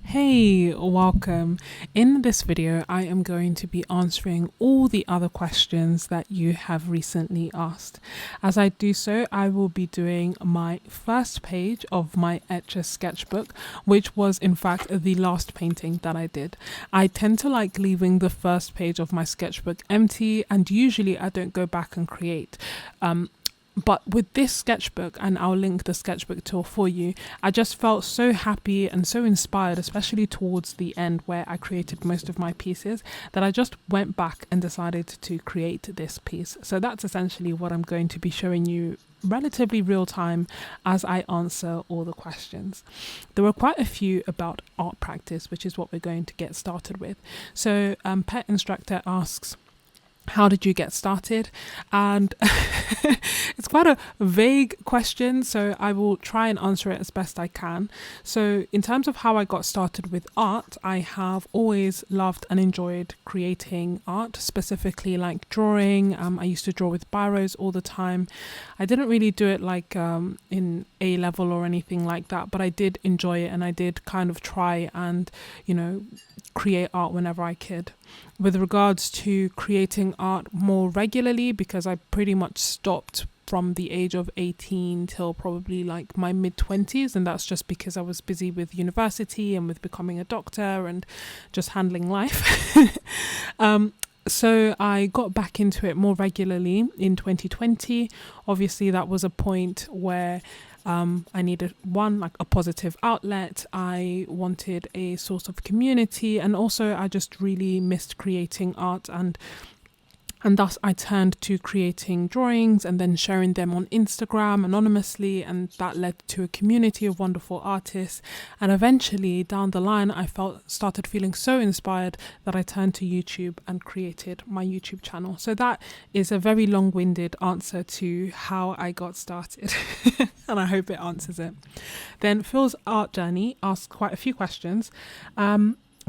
Hey, welcome. In this video, I am going to be answering all the other questions that you have recently asked. As I do so, I will be doing my first page of my Etchr Sketchbook, which was in fact the last painting that I did. I tend to like leaving the first page of my sketchbook empty, and usually I don't go back and create. But with this sketchbook, and I'll link the sketchbook tool for you, I just felt so happy and so inspired, especially towards the end where I created most of my pieces, that I just went back and decided to create this piece. So that's essentially what I'm going to be showing you relatively real time as I answer all the questions. There were quite a few about art practice, which is what we're going to get started with. So Pet Instructor asks, how did you get started? And it's quite a vague question, so I will try and answer it as best I can. So in terms of how I got started with art, I have always loved and enjoyed creating art, specifically like drawing. I used to draw with biros all the time. I didn't really do it like in A level or anything like that, but I did enjoy it, and I did kind of try and, create art whenever I could. With regards to creating art more regularly, because I pretty much stopped from the age of 18 till probably like my mid-20s, and that's just because I was busy with university and with becoming a doctor and just handling life. So I got back into it more regularly in 2020. Obviously, that was a point where I needed a positive outlet. I wanted a source of community, and also I just really missed creating art, and thus I turned to creating drawings and then sharing them on Instagram anonymously, and that led to a community of wonderful artists. And eventually down the line, I started feeling so inspired that I turned to YouTube and created my YouTube channel. So that is a very long-winded answer to how I got started, and I hope it answers it. Then Phil's art journey asks quite a few questions.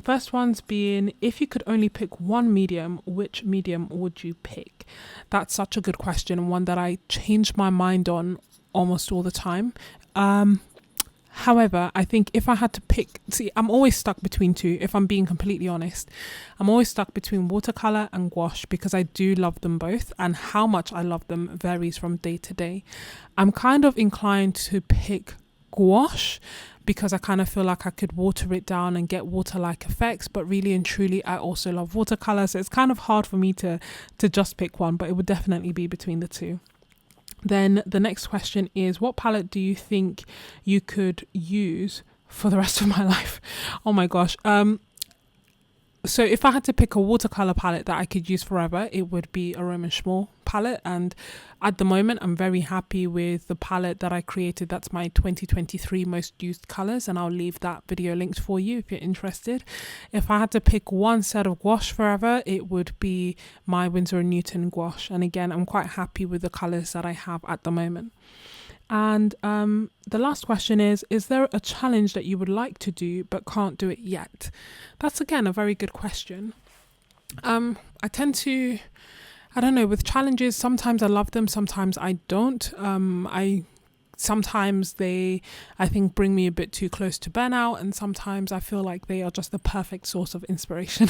First one's being, if you could only pick one medium, which medium would you pick? That's such a good question, and one that I change my mind on almost all the time. However, I think if I had to pick, I'm always stuck between two, if I'm being completely honest. I'm always stuck between watercolor and gouache, because I do love them both, and how much I love them varies from day to day. I'm kind of inclined to pick gouache, because I kind of feel like I could water it down and get water-like effects, but really and truly I also love watercolor, so it's kind of hard for me to just pick one, but it would definitely be between the two. Then the next question is, what palette do you think you could use for the rest of my life? Oh my gosh. So if I had to pick a watercolor palette that I could use forever, it would be a Roman Schmall palette. And at the moment, I'm very happy with the palette that I created. That's my 2023 most used colors, and I'll leave that video linked for you if you're interested. If I had to pick one set of gouache forever, it would be my Winsor & Newton gouache. And again, I'm quite happy with the colors that I have at the moment. And the last question is there a challenge that you would like to do but can't do it yet? That's again a very good question. I tend to, I don't know, with challenges, sometimes I love them, sometimes I don't. Sometimes they, I think, bring me a bit too close to burnout, and sometimes I feel like they are just the perfect source of inspiration.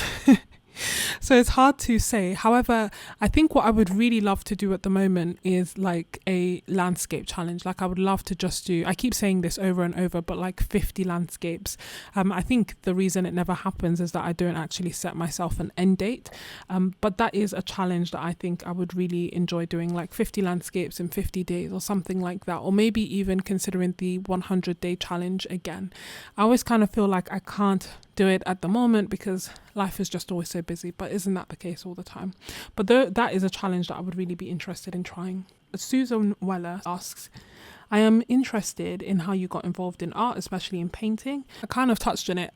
So it's hard to say. However, I think what I would really love to do at the moment is like a landscape challenge. Like I would love to just do, I keep saying this over and over, but like 50 landscapes. I think the reason it never happens is that I don't actually set myself an end date. But that is a challenge that I think I would really enjoy doing, like 50 landscapes in 50 days or something like that. Or maybe even considering the 100-day challenge again. I always kind of feel like I can't do it at the moment because life is just always so busy, but isn't that the case all the time? But that is a challenge that I would really be interested in trying. Susan Weller asks, I am interested in how you got involved in art, especially in painting. I kind of touched on it.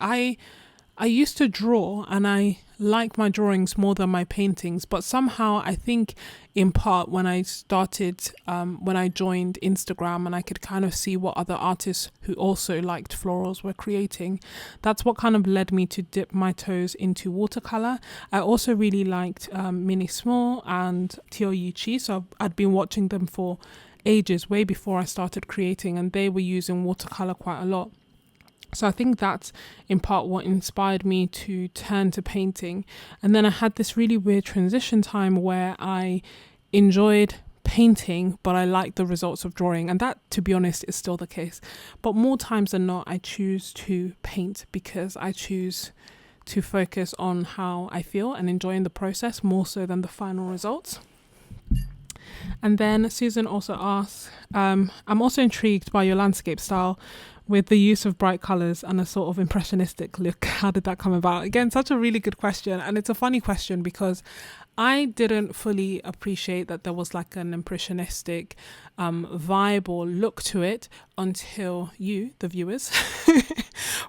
I used to draw, and I like my drawings more than my paintings, but somehow I think in part when I started, when I joined Instagram and I could kind of see what other artists who also liked florals were creating, that's what kind of led me to dip my toes into watercolor. I also really liked Minnie Small and Teo Chi, so I'd been watching them for ages, way before I started creating, and they were using watercolor quite a lot. So I think that's in part what inspired me to turn to painting. And then I had this really weird transition time where I enjoyed painting, but I liked the results of drawing. And that, to be honest, is still the case. But more times than not, I choose to paint because I choose to focus on how I feel and enjoying the process more so than the final results. And then Susan also asks, I'm also intrigued by your landscape style with the use of bright colours and a sort of impressionistic look. How did that come about? Again, such a really good question. And it's a funny question because I didn't fully appreciate that there was like an impressionistic vibe or look to it until you, the viewers,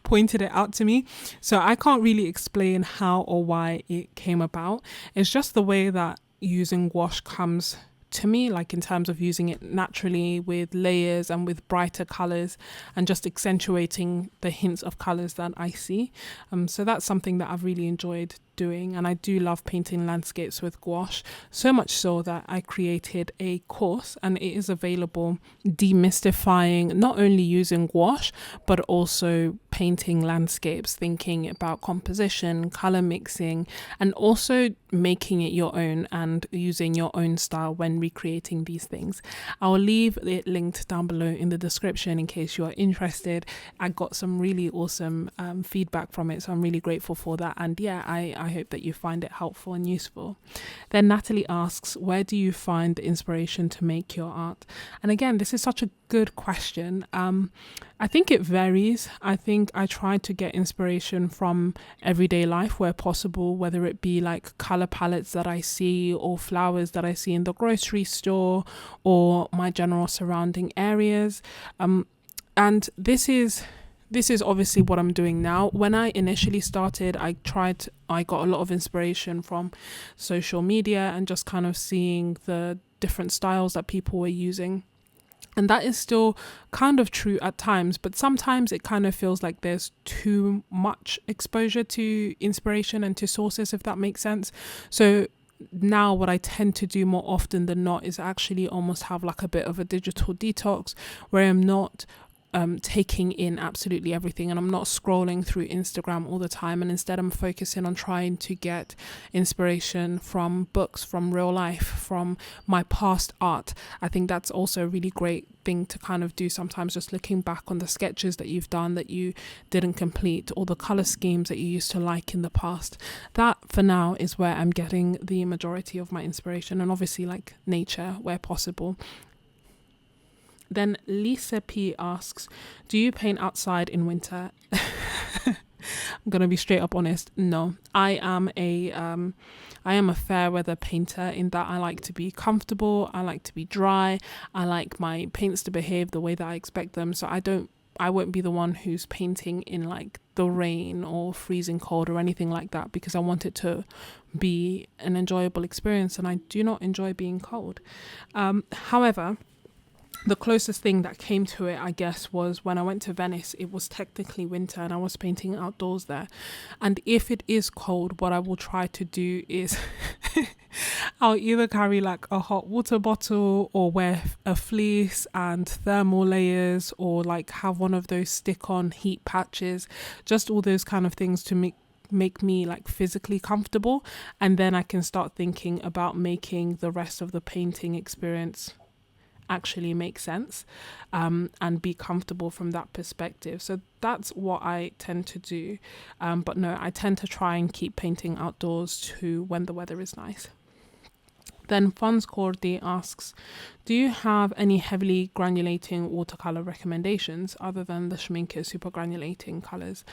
pointed it out to me. So I can't really explain how or why it came about. It's just the way that using gouache comes to me, like in terms of using it naturally with layers and with brighter colors and just accentuating the hints of colors that I see. So that's something that I've really enjoyed doing, and I do love painting landscapes with gouache, so much so that I created a course, and it is available, demystifying not only using gouache but also painting landscapes, thinking about composition, color mixing, and also making it your own and using your own style when recreating these things. I'll leave it linked down below in the description in case you are interested. I got some really awesome feedback from it, so I'm really grateful for that. And yeah, I hope that you find it helpful and useful. Then Natalie asks, where do you find the inspiration to make your art? And again, this is such a good question. I think it varies. I think I try to get inspiration from everyday life where possible, whether it be like color palettes that I see or flowers that I see in the grocery store or my general surrounding areas. And this is obviously what I'm doing now. When I initially started, I got a lot of inspiration from social media and just kind of seeing the different styles that people were using. And that is still kind of true at times, but sometimes it kind of feels like there's too much exposure to inspiration and to sources, if that makes sense. So now what I tend to do more often than not is actually almost have like a bit of a digital detox where I'm not taking in absolutely everything, and I'm not scrolling through Instagram all the time, and instead I'm focusing on trying to get inspiration from books, from real life, from my past art. I think that's also a really great thing to kind of do sometimes, just looking back on the sketches that you've done that you didn't complete, or the color schemes that you used to like in the past. That for now is where I'm getting the majority of my inspiration, and obviously like nature where possible. Then Lisa P asks, do you paint outside in winter? I'm gonna be straight up honest. No, I am a fair weather painter in that I like to be comfortable. I like to be dry. I like my paints to behave the way that I expect them. So I won't be the one who's painting in like the rain or freezing cold or anything like that, because I want it to be an enjoyable experience, and I do not enjoy being cold. However, the closest thing that came to it, I guess, was when I went to Venice. It was technically winter and I was painting outdoors there. And if it is cold, what I will try to do is I'll either carry like a hot water bottle or wear a fleece and thermal layers, or like have one of those stick-on heat patches, just all those kind of things to make me like physically comfortable. And then I can start thinking about making the rest of the painting experience actually make sense and be comfortable from that perspective. So that's what I tend to do. But no, I tend to try and keep painting outdoors to when the weather is nice. Then Fons Cordy asks, do you have any heavily granulating watercolor recommendations other than the Schmincke super granulating colors?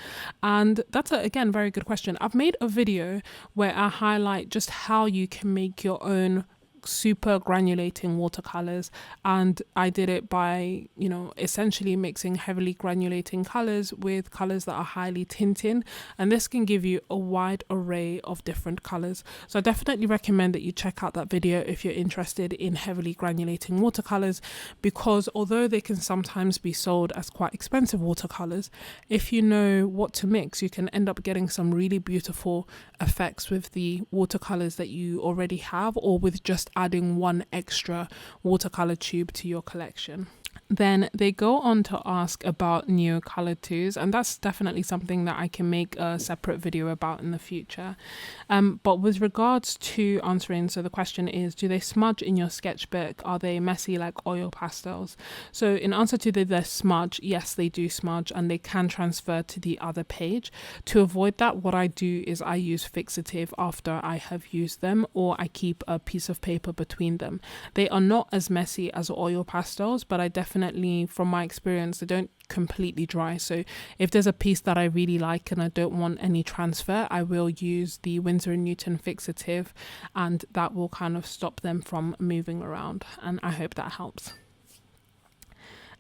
And that's again very good question. I've made a video where I highlight just how you can make your own super granulating watercolors, and I did it by essentially mixing heavily granulating colors with colors that are highly tinting, and this can give you a wide array of different colors. So I definitely recommend that you check out that video if you're interested in heavily granulating watercolors, because although they can sometimes be sold as quite expensive watercolors, if you know what to mix, you can end up getting some really beautiful effects with the watercolors that you already have, or with just adding one extra watercolor tube to your collection. Then they go on to ask about neocolor twos, and that's definitely something that I can make a separate video about in the future. But with regards to answering, so the question is, do they smudge in your sketchbook? Are they messy like oil pastels? So in answer to the smudge, yes, they do smudge and they can transfer to the other page. To avoid that, what I do is I use fixative after I have used them, or I keep a piece of paper between them. They are not as messy as oil pastels, but I definitely, from my experience, they don't completely dry. So if there's a piece that I really like and I don't want any transfer, I will use the Winsor & Newton fixative, and that will kind of stop them from moving around, and I hope that helps.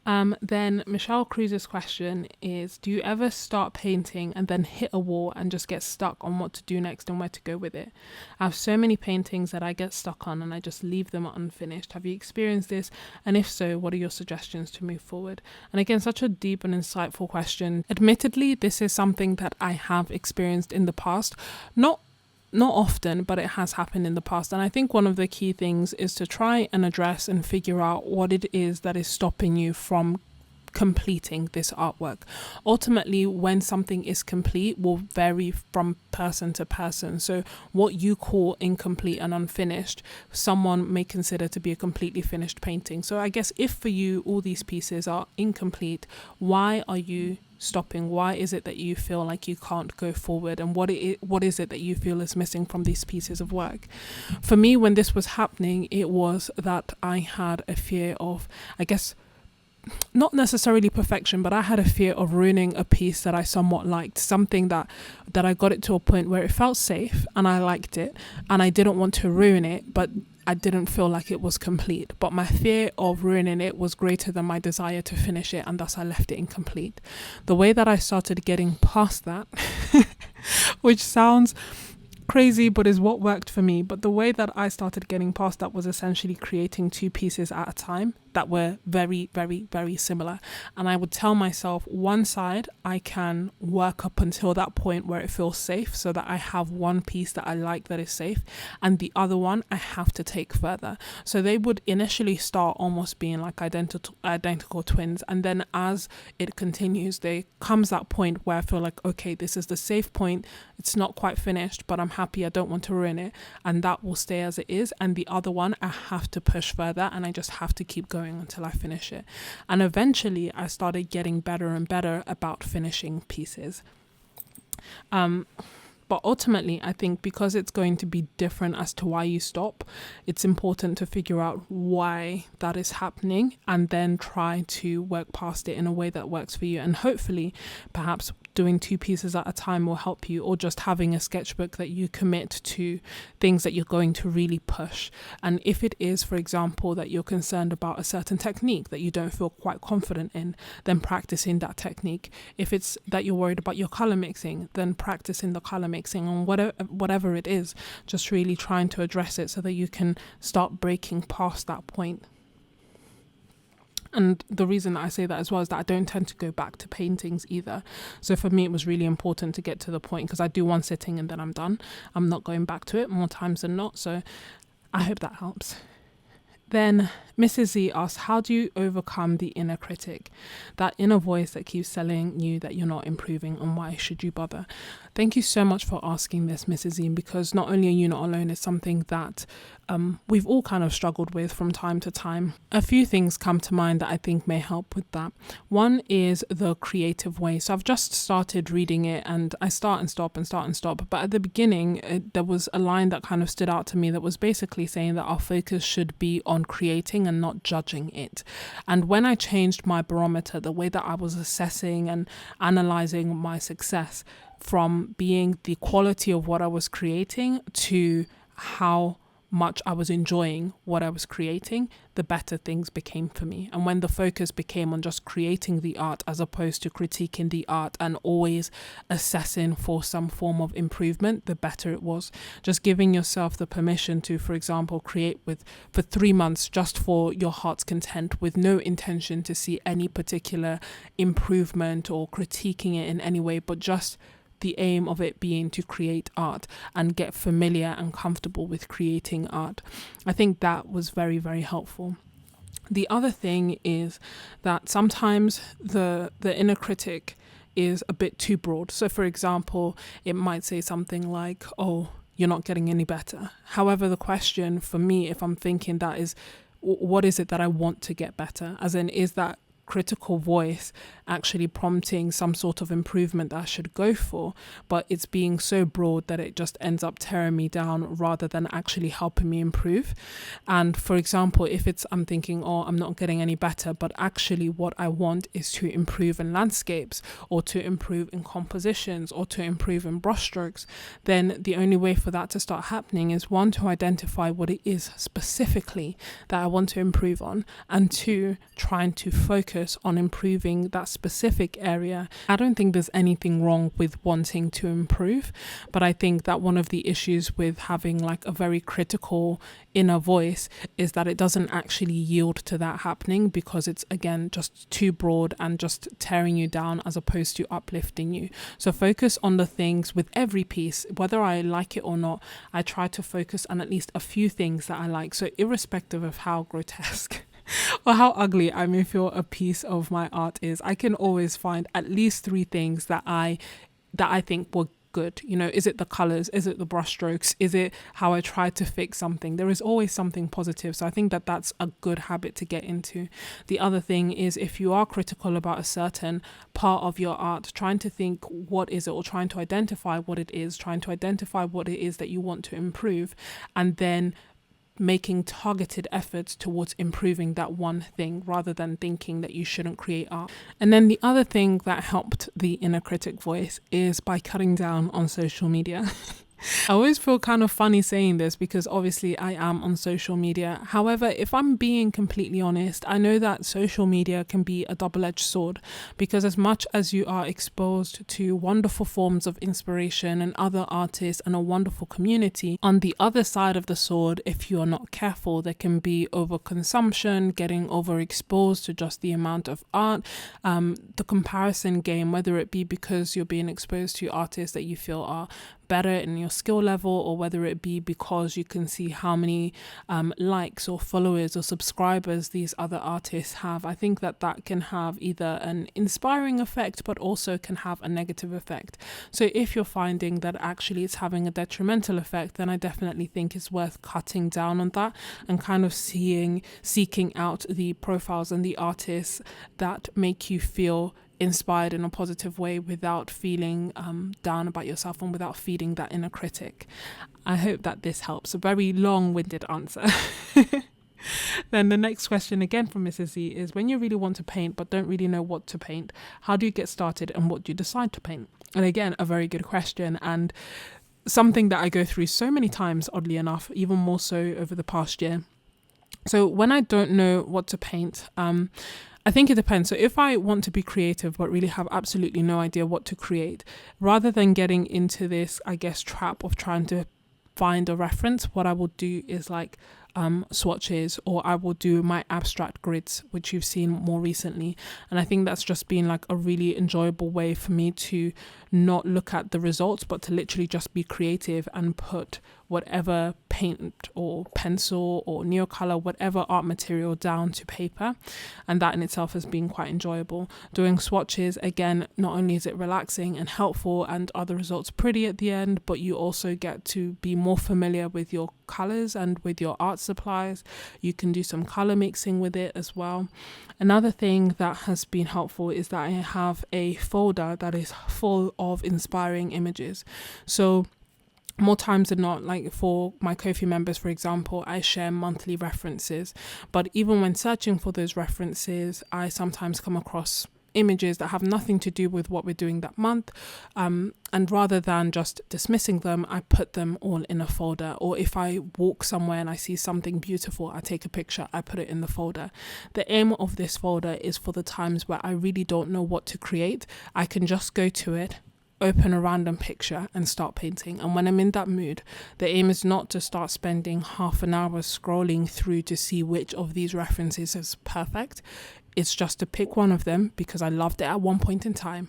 Then Michelle Cruz's question is, do you ever start painting and then hit a wall and just get stuck on what to do next and where to go with it? I have so many paintings that I get stuck on and I just leave them unfinished. Have you experienced this? And if so, what are your suggestions to move forward? And again, such a deep and insightful question. Admittedly, this is something that I have experienced in the past. Not often, but it has happened in the past. And I think one of the key things is to try and address and figure out what it is that is stopping you from completing this artwork. Ultimately, when something is complete will vary from person to person. So what you call incomplete and unfinished, someone may consider to be a completely finished painting. So I guess if for you all these pieces are incomplete, why are you stopping? Why is it that you feel like you can't go forward, and what is it that you feel is missing from these pieces of work? For me, when this was happening, it was that I had a fear of, I guess, not necessarily perfection, but I had a fear of ruining a piece that I somewhat liked, something that I got it to a point where it felt safe and I liked it and I didn't want to ruin it, but I didn't feel like it was complete. But my fear of ruining it was greater than my desire to finish it, and thus I left it incomplete. The way that I started getting past that, which sounds crazy, but is what worked for me. But the way that I started getting past that was essentially creating two pieces at a time that were very, very, very similar. And I would tell myself, one side I can work up until that point where it feels safe, so that I have one piece that I like that is safe, and the other one I have to take further. So they would initially start almost being like identical twins, and then as it continues, there comes that point where I feel like, okay, this is the safe point, it's not quite finished, but I'm happy, I don't want to ruin it, and that will stay as it is. And the other one I have to push further, and I just have to keep going until I finish it. And eventually I started getting better and better about finishing pieces. But ultimately, I think because it's going to be different as to why you stop, it's important to figure out why that is happening and then try to work past it in a way that works for you. And hopefully, perhaps doing two pieces at a time will help you, or just having a sketchbook that you commit to things that you're going to really push. And if it is, for example, that you're concerned about a certain technique that you don't feel quite confident in, then practicing that technique. If it's that you're worried about your color mixing, then practicing the color mixing, and whatever it is, just really trying to address it so that you can start breaking past that point. And the reason that I say that as well is that I don't tend to go back to paintings either. So for me, it was really important to get to the point, because I do one sitting and then I'm done. I'm not going back to it more times than not. So I hope that helps. Then Mrs. Z asks, how do you overcome the inner critic, that inner voice that keeps telling you that you're not improving, and why should you bother? Thank you so much for asking this, Mrs. Z, because not only are you not alone, it's something that we've all kind of struggled with from time to time. A few things come to mind that I think may help with that. One is the creative way. So I've just started reading it, and I start and stop. But at the beginning, there was a line that kind of stood out to me that was basically saying that our focus should be on creating and not judging it. And when I changed my barometer, the way that I was assessing and analyzing my success, from being the quality of what I was creating to how much I was enjoying what I was creating, the better things became for me. And when the focus became on just creating the art as opposed to critiquing the art and always assessing for some form of improvement, the better it was. Just giving yourself the permission to, for example, create for 3 months just for your heart's content, with no intention to see any particular improvement or critiquing it in any way, but just the aim of it being to create art and get familiar and comfortable with creating art. I think that was very, very helpful. The other thing is that sometimes the inner critic is a bit too broad. So for example, it might say something like, oh, you're not getting any better. However, the question for me, if I'm thinking that, is what is it that I want to get better? As in, is that critical voice actually prompting some sort of improvement that I should go for, but it's being so broad that it just ends up tearing me down rather than actually helping me improve. And for example, if I'm thinking, oh, I'm not getting any better, but actually what I want is to improve in landscapes, or to improve in compositions, or to improve in brushstrokes, then the only way for that to start happening is, one, to identify what it is specifically that I want to improve on, and two, trying to focus on improving that specific area. I don't think there's anything wrong with wanting to improve, but I think that one of the issues with having like a very critical inner voice is that it doesn't actually yield to that happening, because it's, again, just too broad and just tearing you down as opposed to uplifting you. So focus on the things with every piece, whether I like it or not. I try to focus on at least a few things that I like. So irrespective of how grotesque or how ugly I may feel a piece of my art is, I can always find at least 3 things that I think were good. You know, is it the colors? Is it the brush strokes? Is it how I tried to fix something? There is always something positive. So I think that that's a good habit to get into. The other thing is, if you are critical about a certain part of your art, trying to think what is it, or trying to identify what it is, trying to identify what it is that you want to improve, and then making targeted efforts towards improving that one thing, rather than thinking that you shouldn't create art. And then the other thing that helped the inner critic voice is by cutting down on social media. I always feel kind of funny saying this, because obviously I am on social media. However, if I'm being completely honest, I know that social media can be a double-edged sword, because as much as you are exposed to wonderful forms of inspiration and other artists and a wonderful community, on the other side of the sword, if you are not careful, there can be overconsumption, getting overexposed to just the amount of art, the comparison game, whether it be because you're being exposed to artists that you feel are better in your skill level, or whether it be because you can see how many likes or followers or subscribers these other artists have. I think that can have either an inspiring effect, but also can have a negative effect. So if you're finding that actually it's having a detrimental effect, then I definitely think it's worth cutting down on that, and kind of seeking out the profiles and the artists that make you feel inspired in a positive way, without feeling down about yourself and without feeding that inner critic. I hope that this helps. A very long-winded answer. Then the next question, again from Mrs. Z, is, when you really want to paint but don't really know what to paint, how do you get started and what do you decide to paint? And again, a very good question, and something that I go through so many times, oddly enough, even more so over the past year. So when I don't know what to paint, I think it depends. So if I want to be creative but really have absolutely no idea what to create, rather than getting into this, I guess, trap of trying to find a reference, what I will do is like swatches, or I will do my abstract grids, which you've seen more recently. And I think that's just been like a really enjoyable way for me to not look at the results, but to literally just be creative and put whatever paint or pencil or neocolor, whatever art material, down to paper. And that in itself has been quite enjoyable. Doing swatches, again, not only is it relaxing and helpful and are the results pretty at the end, but you also get to be more familiar with your colors and with your art supplies. You can do some color mixing with it as well. Another thing that has been helpful is that I have a folder that is full of inspiring images. So more times than not, like for my Ko-fi members, for example, I share monthly references. But even when searching for those references, I sometimes come across images that have nothing to do with what we're doing that month. And rather than just dismissing them, I put them all in a folder. Or if I walk somewhere and I see something beautiful, I take a picture, I put it in the folder. The aim of this folder is for the times where I really don't know what to create. I can just go to it, open a random picture and start painting. And when I'm in that mood, the aim is not to start spending half an hour scrolling through to see which of these references is perfect. It's just to pick one of them because I loved it at one point in time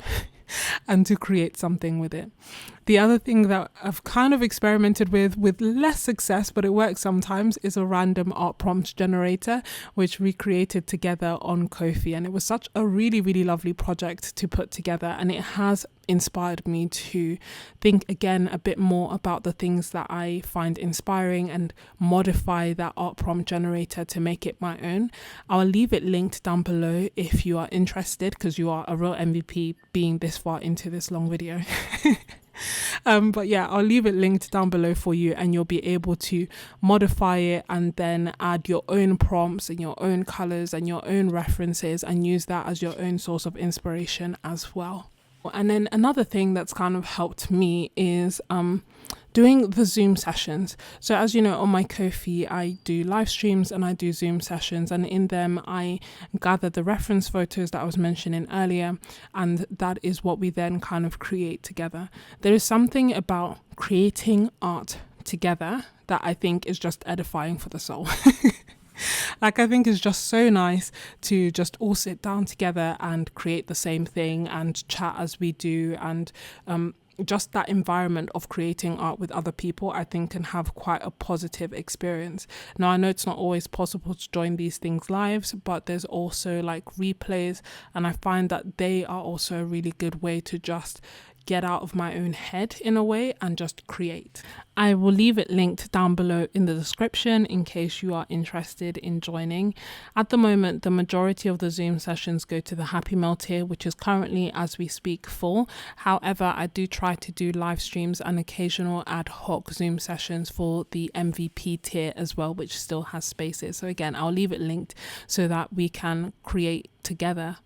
and to create something with it. The other thing that I've kind of experimented with less success, but it works sometimes, is a random art prompt generator, which we created together on Ko-fi. And it was such a really, really lovely project to put together. And it has inspired me to think again a bit more about the things that I find inspiring and modify that art prompt generator to make it my own. I'll leave it linked down below if you are interested, because you are a real MVP being this far into this long video. But yeah, I'll leave it linked down below for you, and you'll be able to modify it and then add your own prompts and your own colors and your own references and use that as your own source of inspiration as well. And then another thing that's kind of helped me is doing the Zoom sessions. So as you know, on my Ko-fi, I do live streams and I do Zoom sessions, and in them I gather the reference photos that I was mentioning earlier, and that is what we then kind of create together. There is something about creating art together that I think is just edifying for the soul. Like, I think it's just so nice to just all sit down together and create the same thing and chat as we do, and just that environment of creating art with other people, I think, can have quite a positive experience. Now, I know it's not always possible to join these things live, but there's also like replays, and I find that they are also a really good way to just get out of my own head in a way and just create. I will leave it linked down below in the description in case you are interested in joining. At the moment, the majority of the Zoom sessions go to the Happy Mail tier, which is currently, as we speak, full. However, I do try to do live streams and occasional ad hoc Zoom sessions for the MVP tier as well, which still has spaces. So again, I'll leave it linked so that we can create together.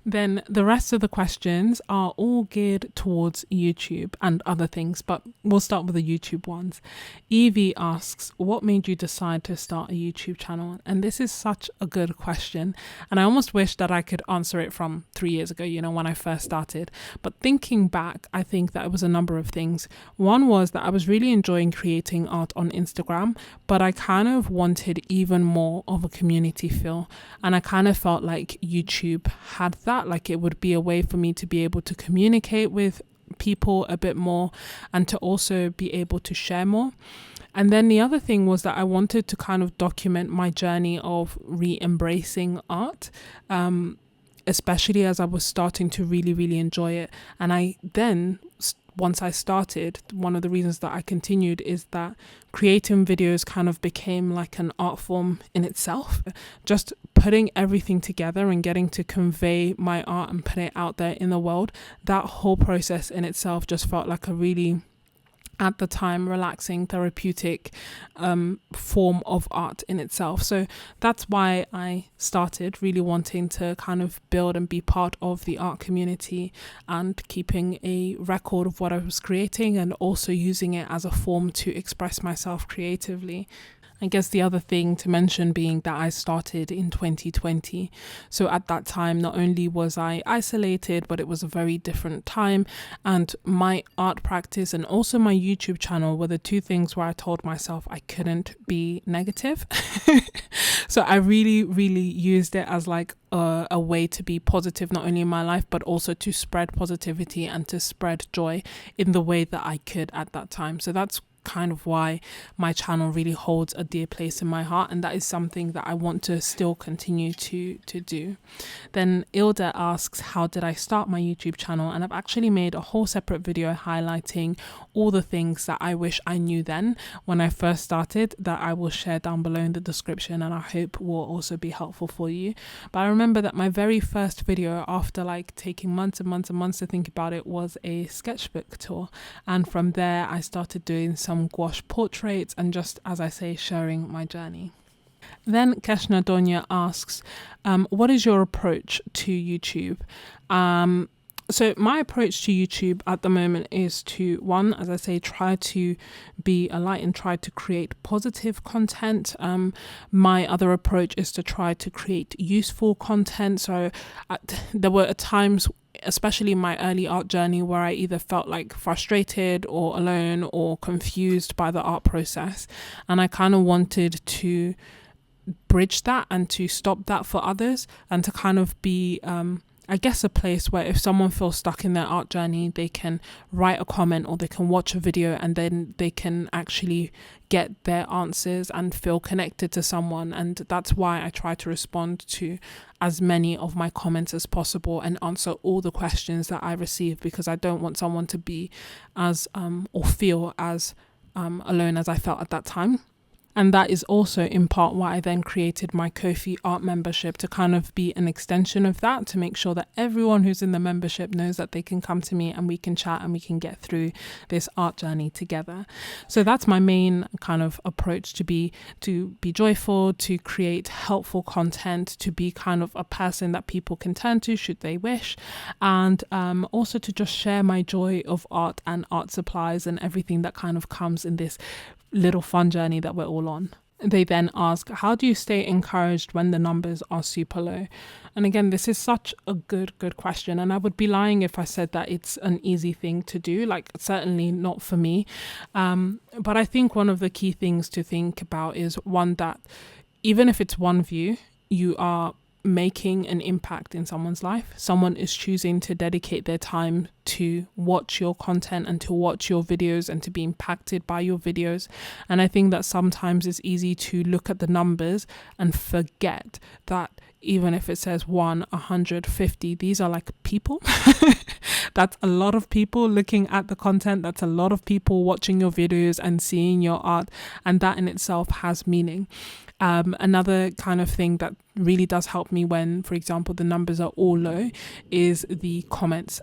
Then the rest of the questions are all geared towards YouTube and other things, but we'll start with the YouTube ones. Evie asks, what made you decide to start a YouTube channel? And this is such a good question, and I almost wish that I could answer it from 3 years ago, you know, when I first started. But thinking back, I think that it was a number of things. One was that I was really enjoying creating art on Instagram, but I kind of wanted even more of a community feel, and I kind of felt like YouTube had that. Like, it would be a way for me to be able to communicate with people a bit more and to also be able to share more. And then the other thing was that I wanted to kind of document my journey of re-embracing art, especially as I was starting to really, really enjoy it. And I then, once I started, one of the reasons that I continued is that creating videos kind of became like an art form in itself. Just putting everything together and getting to convey my art and put it out there in the world, that whole process in itself just felt like a really, at the time, relaxing, therapeutic form of art in itself. So that's why I started really wanting to kind of build and be part of the art community and keeping a record of what I was creating and also using it as a form to express myself creatively. I guess the other thing to mention being that I started in 2020. So at that time, not only was I isolated, but it was a very different time. And my art practice and also my YouTube channel were the two things where I told myself I couldn't be negative. So I really, really used it as like a way to be positive, not only in my life, but also to spread positivity and to spread joy in the way that I could at that time. So that's kind of why my channel really holds a dear place in my heart, and that is something that I want to still continue to do. Then Ilda asks, how did I start my YouTube channel? And I've actually made a whole separate video highlighting all the things that I wish I knew then when I first started, that I will share down below in the description, and I hope will also be helpful for you. But I remember that my very first video, after like taking months and months and months to think about it, was a sketchbook tour, and from there I started doing some gouache portraits and just, as I say, sharing my journey. Then Keshna Donya asks, what is your approach to YouTube? So my approach to YouTube at the moment is to, one, as I say, try to be a light and try to create positive content. My other approach is to try to create useful content. So there were times, especially in my early art journey, where I either felt like frustrated or alone or confused by the art process. And I kind of wanted to bridge that and to stop that for others and to kind of be I guess a place where if someone feels stuck in their art journey, they can write a comment or they can watch a video and then they can actually get their answers and feel connected to someone. And that's why I try to respond to as many of my comments as possible and answer all the questions that I receive, because I don't want someone to be as or feel as alone as I felt at that time. And that is also in part why I then created my Ko-fi art membership, to kind of be an extension of that, to make sure that everyone who's in the membership knows that they can come to me and we can chat and we can get through this art journey together. So that's my main kind of approach, to be joyful, to create helpful content, to be kind of a person that people can turn to should they wish, and also to just share my joy of art and art supplies and everything that kind of comes in this little fun journey that we're all on. They then ask, how do you stay encouraged when the numbers are super low? And again, this is such a good question. And I would be lying if I said that it's an easy thing to do. Like, certainly not for me. But I think one of the key things to think about is, one, that even if it's one view, you are making an impact in someone's life. Someone is choosing to dedicate their time to watch your content and to watch your videos and to be impacted by your videos. And I think that sometimes it's easy to look at the numbers and forget that even if it says 1, 150, these are like people. That's a lot of people looking at the content. That's a lot of people watching your videos and seeing your art. And that in itself has meaning. Another kind of thing that really does help me when, for example, the numbers are all low is the comments.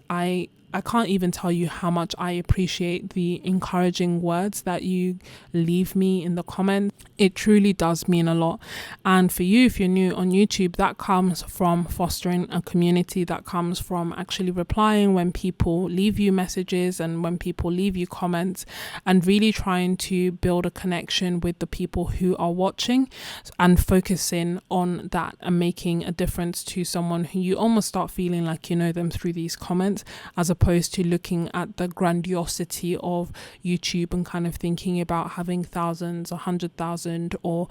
I can't even tell you how much I appreciate the encouraging words that you leave me in the comments. It truly does mean a lot. And for you, if you're new on YouTube, that comes from fostering a community, that comes from actually replying when people leave you messages and when people leave you comments, and really trying to build a connection with the people who are watching and focusing on that and making a difference to someone who you almost start feeling like you know them through these comments, as opposed to looking at the grandiosity of YouTube and kind of thinking about having thousands, 100,000 or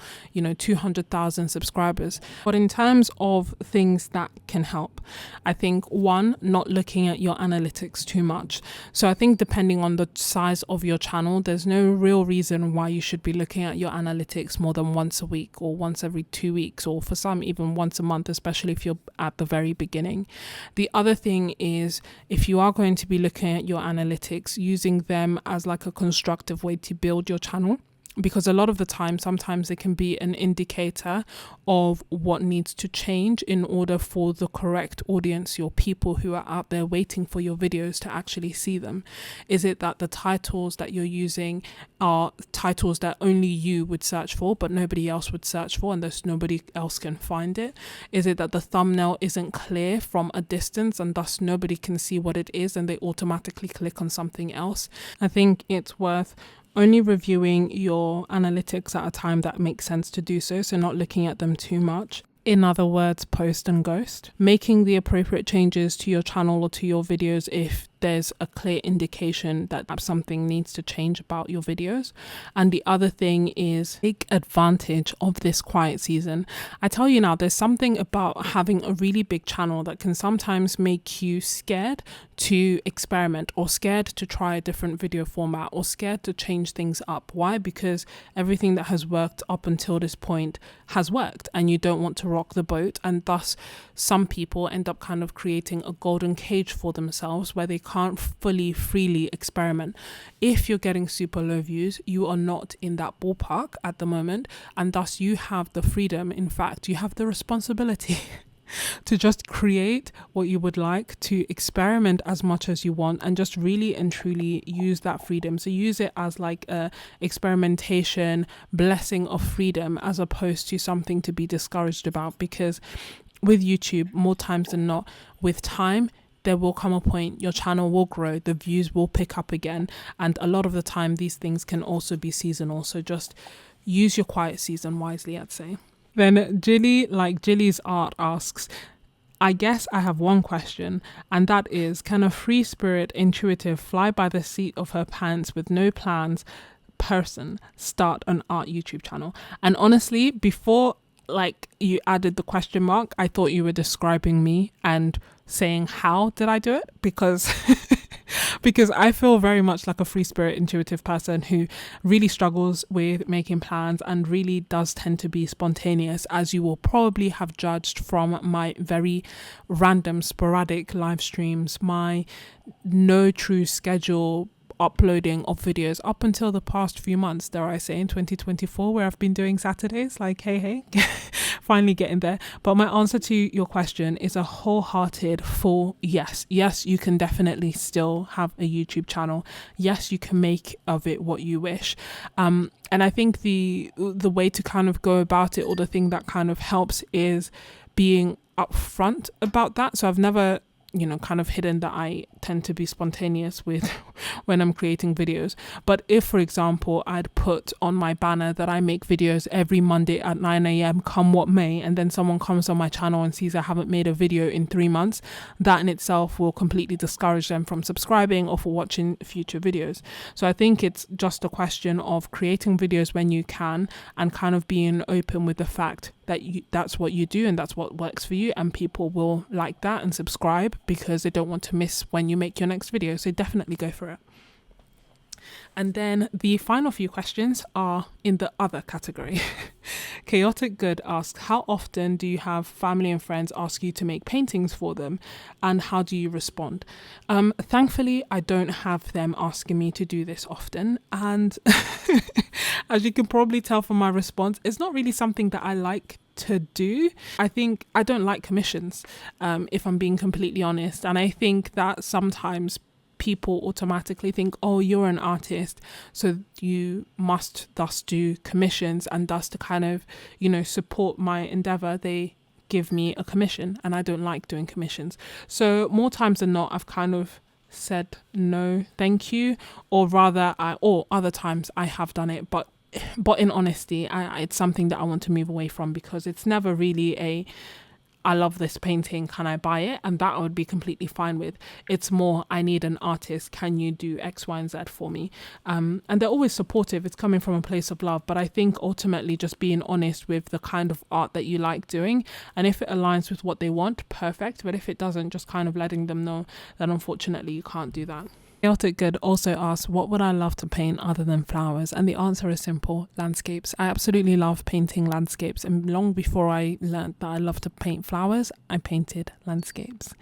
200,000 subscribers. But in terms of things that can help, I think, one, not looking at your analytics too much. So I think depending on the size of your channel, there's no real reason why you should be looking at your analytics more than once a week or once every 2 weeks, or for some even once a month, especially if you're at the very beginning. The other thing is, if you are going to be looking at your analytics, using them as like a constructive way to build your channel. Because a lot of the time, sometimes it can be an indicator of what needs to change in order for the correct audience, your people who are out there waiting for your videos, to actually see them. Is it that the titles that you're using are titles that only you would search for, but nobody else would search for, and thus nobody else can find it? Is it that the thumbnail isn't clear from a distance and thus nobody can see what it is and they automatically click on something else? I think it's worth only reviewing your analytics at a time that makes sense to do so, so not looking at them too much. In other words, post and ghost. Making the appropriate changes to your channel or to your videos if there's a clear indication that something needs to change about your videos. And the other thing is, take advantage of this quiet season. I tell you now, there's something about having a really big channel that can sometimes make you scared to experiment, or scared to try a different video format, or scared to change things up. Why? Because everything that has worked up until this point has worked, and you don't want to rock the boat. And thus some people end up kind of creating a golden cage for themselves where they can't freely experiment. If you're getting super low views, you are not in that ballpark at the moment, and thus you have the freedom, in fact you have the responsibility to just create what you would like, to experiment as much as you want, and just really and truly use that freedom. So use it as like a experimentation, blessing of freedom, as opposed to something to be discouraged about. Because with YouTube, more times than not, with time, there will come a point your channel will grow, the views will pick up again, and a lot of the time these things can also be seasonal. So just use your quiet season wisely, I'd say. Then Jilly's art asks, I guess I have one question, and that is, can a free spirit, intuitive, fly by the seat of her pants with no plans person start an art YouTube channel? And honestly, before you added the question mark, I thought you were describing me, and saying how did I do it, because because I feel very much like a free spirit intuitive person who really struggles with making plans and really does tend to be spontaneous, as you will probably have judged from my very random sporadic live streams, my no true schedule uploading of videos up until the past few months, dare I say, in 2024, where I've been doing Saturdays, like hey finally getting there. But my answer to your question is a wholehearted full yes. You can definitely still have a YouTube channel. Yes, you can make of it what you wish. And I think the way to kind of go about it, or the thing that kind of helps, is being upfront about that. So I've never kind of hidden that I tend to be spontaneous with when I'm creating videos. But if, for example, I'd put on my banner that I make videos every Monday at 9 a.m. come what may, and then someone comes on my channel and sees I haven't made a video in 3 months, that in itself will completely discourage them from subscribing or for watching future videos. So I think it's just a question of creating videos when you can, and kind of being open with the fact that that's what you do and that's what works for you, and people will like that and subscribe because they don't want to miss when you make your next video. So definitely go for it. And then the final few questions are in the other category. Chaotic Good asks, how often do you have family and friends ask you to make paintings for them, and how do you respond? Thankfully, I don't have them asking me to do this often, and as you can probably tell from my response, it's not really something that I like to do. I think I don't like commissions, if I'm being completely honest, and I think that sometimes people automatically think, oh, you're an artist, so you must thus do commissions, and thus to kind of support my endeavor, they give me a commission, and I don't like doing commissions. So more times than not, I've kind of said no thank you, or rather or other times I have done it, but in honesty, it's something that I want to move away from, because it's never really I love this painting, can I buy it? And that I would be completely fine with. It's more, I need an artist, can you do X, Y, and Z for me? And they're always supportive. It's coming from a place of love. But I think ultimately just being honest with the kind of art that you like doing, and if it aligns with what they want, perfect. But if it doesn't, just kind of letting them know that unfortunately you can't do that. Chaotic Good also asks, what would I love to paint other than flowers? And the answer is simple: landscapes. I absolutely love painting landscapes, and long before I learned that I love to paint flowers, I painted landscapes.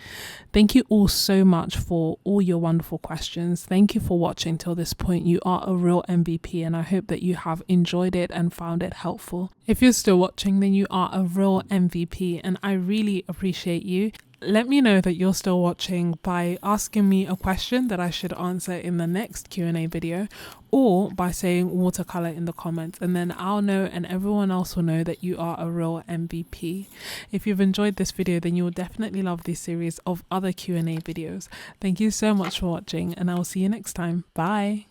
Thank you all so much for all your wonderful questions. Thank you for watching till this point. You are a real MVP, and I hope that you have enjoyed it and found it helpful. If you're still watching, then you are a real MVP, and I really appreciate you. Let me know that you're still watching by asking me a question that I should answer in the next Q&A video, or by saying watercolor in the comments, and then I'll know and everyone else will know that you are a real MVP. If you've enjoyed this video, then you will definitely love this series of other Q&A videos. Thank you so much for watching, and I will see you next time. Bye.